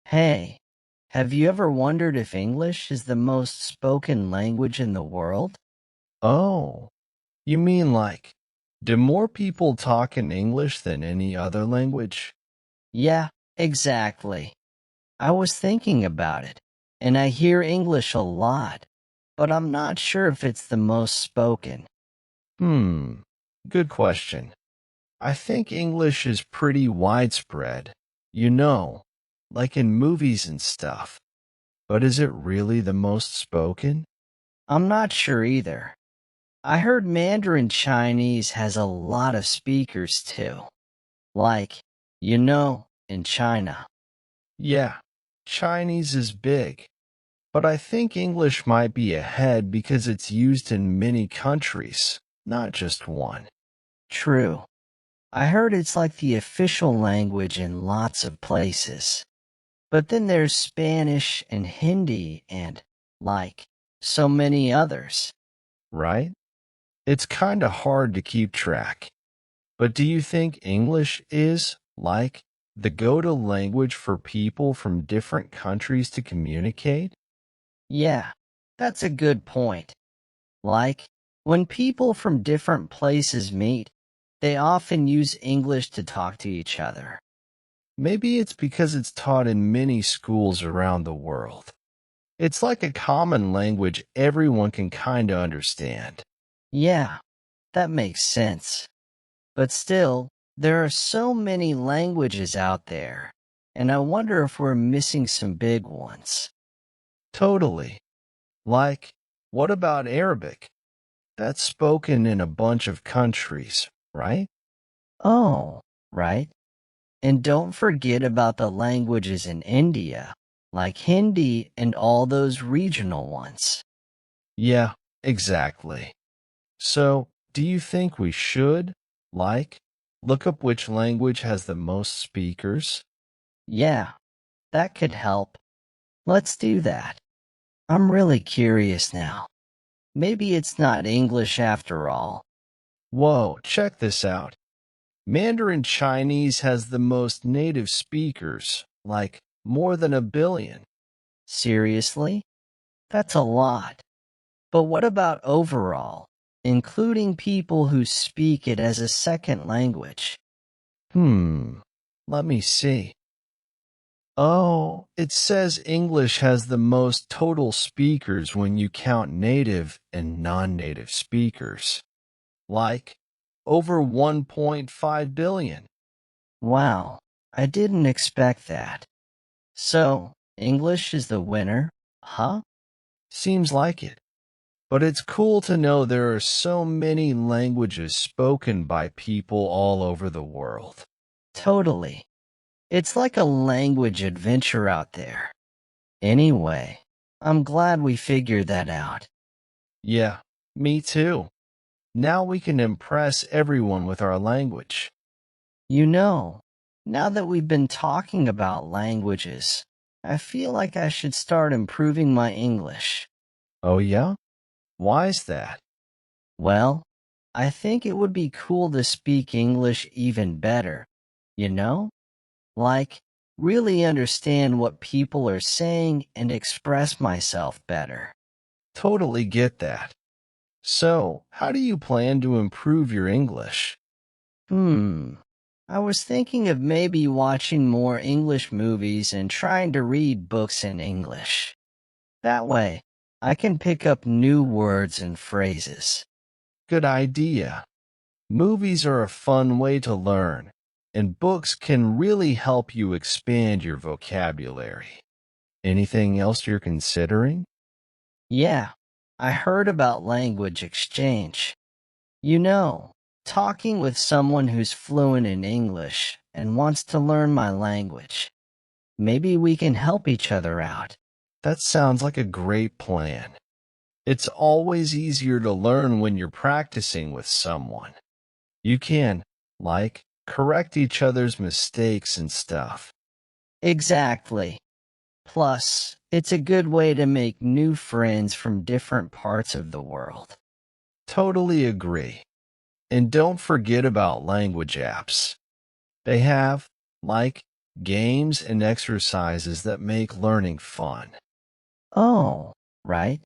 Hey, have you ever wondered if English is the most spoken language in the world? Oh, you mean like, do more people talk in English than any other language? Yeah, exactly. I was thinking about it, and I hear English a lot, but I'm not sure if it's the most spoken. Hmm, good question. I think English is pretty widespread, you know, like in movies and stuff. But is it really the most spoken? I'm not sure either. I heard Mandarin Chinese has a lot of speakers too, like, in China. Yeah, Chinese is big, but I think English might be ahead because it's used in many countries, not just one. True. I heard it's like the official language in lots of places. But then there's Spanish and Hindi and, like, so many others. Right? It's kind of hard to keep track. But do you think English is, like, the go-to language for people from different countries to communicate? Yeah, that's a good point. Like, when people from different places meet, they often use English to talk to each other. Maybe it's because it's taught in many schools around the world. It's like a common language everyone can kind of understand. Yeah, that makes sense. But still, there are so many languages out there, and I wonder if we're missing some big ones. Totally. Like, what about Arabic? That's spoken in a bunch of countries, right? Oh, right. And don't forget about the languages in India, like Hindi and all those regional ones. Yeah, exactly. So, do you think we should, like, look up which language has the most speakers? Yeah, that could help. Let's do that. I'm really curious now. Maybe it's not English after all. Whoa, check this out. Mandarin Chinese has the most native speakers, like more than a billion. Seriously? That's a lot. But what about overall, including people who speak it as a second language? Hmm, let me see. Oh, it says English has the most total speakers when you count native and non-native speakers, like over 1.5 billion. Wow, I didn't expect that. So, English is the winner, huh? Seems like it. But it's cool to know there are so many languages spoken by people all over the world. Totally. It's like a language adventure out there. Anyway, I'm glad we figured that out. Yeah, me too. Now we can impress everyone with our language. You know, now that we've been talking about languages, I feel like I should start improving my English. Oh, yeah? Why's that? Well, I think it would be cool to speak English even better, you know? Like, really understand what people are saying and express myself better. Totally get that. So, how do you plan to improve your English? Hmm. I was thinking of maybe watching more English movies and trying to read books in English. That way, I can pick up new words and phrases. Good idea. Movies are a fun way to learn, and books can really help you expand your vocabulary. Anything else you're considering? Yeah, I heard about language exchange. You know, talking with someone who's fluent in English and wants to learn my language. Maybe we can help each other out. That sounds like a great plan. It's always easier to learn when you're practicing with someone. You can, like, correct each other's mistakes and stuff. Exactly. Plus, it's a good way to make new friends from different parts of the world. Totally agree. And don't forget about language apps. They have, like, games and exercises that make learning fun. Oh, right.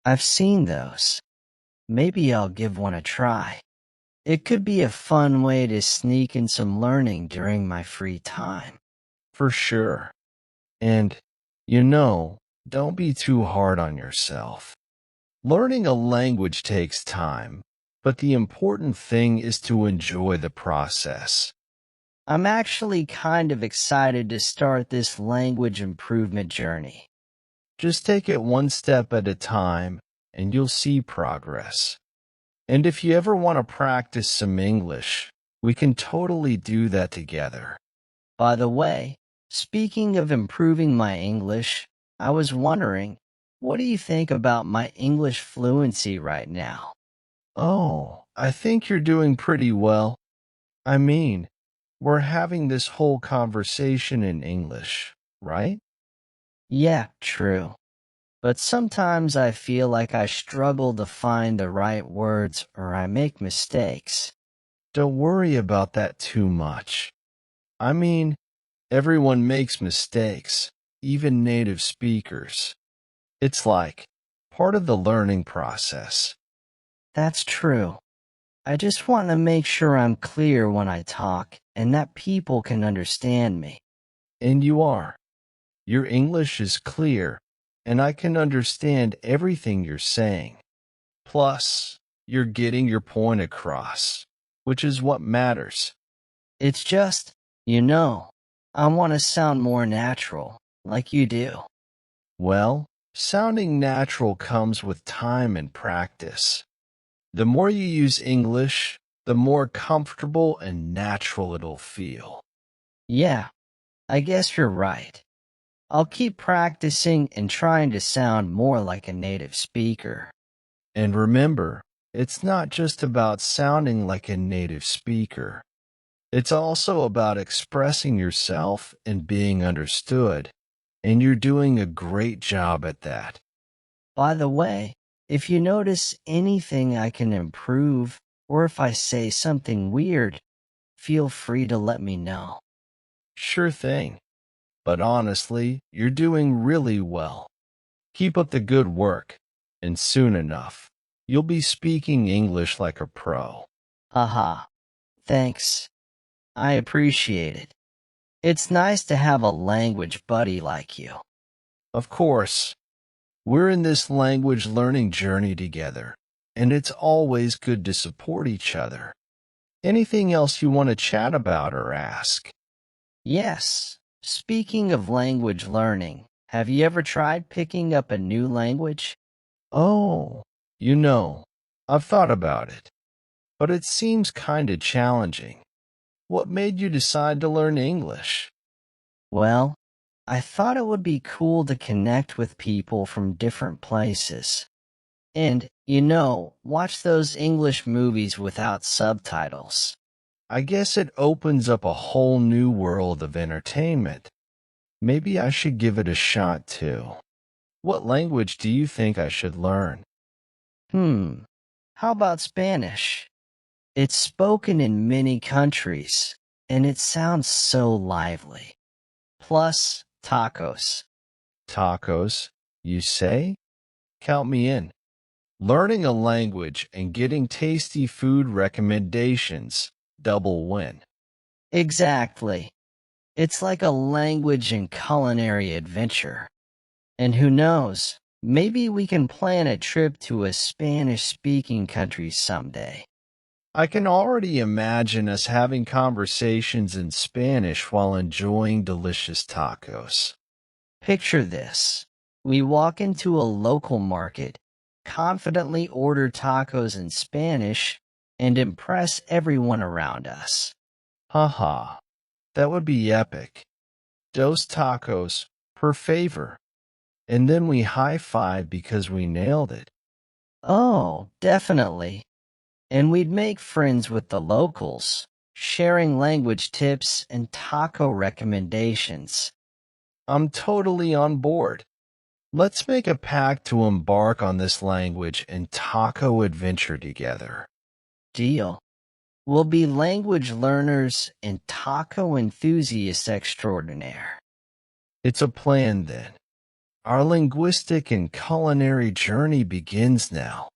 I've seen those. Maybe I'll give one a try. It could be a fun way to sneak in some learning during my free time. For sure. And, don't be too hard on yourself. Learning a language takes time, but the important thing is to enjoy the process. I'm actually kind of excited to start this language improvement journey. Just take it one step at a time, and you'll see progress. And if you ever want to practice some English, we can totally do that together. By the way, speaking of improving my English, I was wondering, what do you think about my English fluency right now? Oh, I think you're doing pretty well. I mean, we're having this whole conversation in English, right? Yeah, true. But sometimes I feel like I struggle to find the right words or I make mistakes. Don't worry about that too much. I mean, everyone makes mistakes, even native speakers. It's like part of the learning process. That's true. I just want to make sure I'm clear when I talk and that people can understand me. And you are. Your English is clear, and I can understand everything you're saying. Plus, you're getting your point across, which is what matters. It's just, I want to sound more natural, like you do. Well, sounding natural comes with time and practice. The more you use English, the more comfortable and natural it'll feel. Yeah, I guess you're right. I'll keep practicing and trying to sound more like a native speaker. And remember, it's not just about sounding like a native speaker. It's also about expressing yourself and being understood. And you're doing a great job at that. By the way, if you notice anything I can improve, or if I say something weird, feel free to let me know. Sure thing. But honestly, you're doing really well. Keep up the good work, and soon enough, you'll be speaking English like a pro. Haha. Thanks. I appreciate it. It's nice to have a language buddy like you. Of course, we're in this language learning journey together, and it's always good to support each other. Anything else you want to chat about or ask? Yes. Speaking of language learning, have you ever tried picking up a new language? Oh, I've thought about it, but it seems kinda challenging. What made you decide to learn English? Well, I thought it would be cool to connect with people from different places. And, watch those English movies without subtitles. I guess it opens up a whole new world of entertainment. Maybe I should give it a shot too. What language do you think I should learn? How about Spanish? It's spoken in many countries, and it sounds so lively. Plus, tacos. Tacos, you say? Count me in. Learning a language and getting tasty food recommendations, double win. Exactly. It's like a language and culinary adventure. And who knows, maybe we can plan a trip to a Spanish-speaking country someday. I can already imagine us having conversations in Spanish while enjoying delicious tacos. Picture this. We walk into a local market, confidently order tacos in Spanish, and impress everyone around us. Haha, that would be epic. Dos tacos, per favor. And then we high-five because we nailed it. Oh, definitely. And we'd make friends with the locals, sharing language tips and taco recommendations. I'm totally on board. Let's make a pact to embark on this language and taco adventure together. Deal. We'll be language learners and taco enthusiasts extraordinaire. It's a plan then. Our linguistic and culinary journey begins now.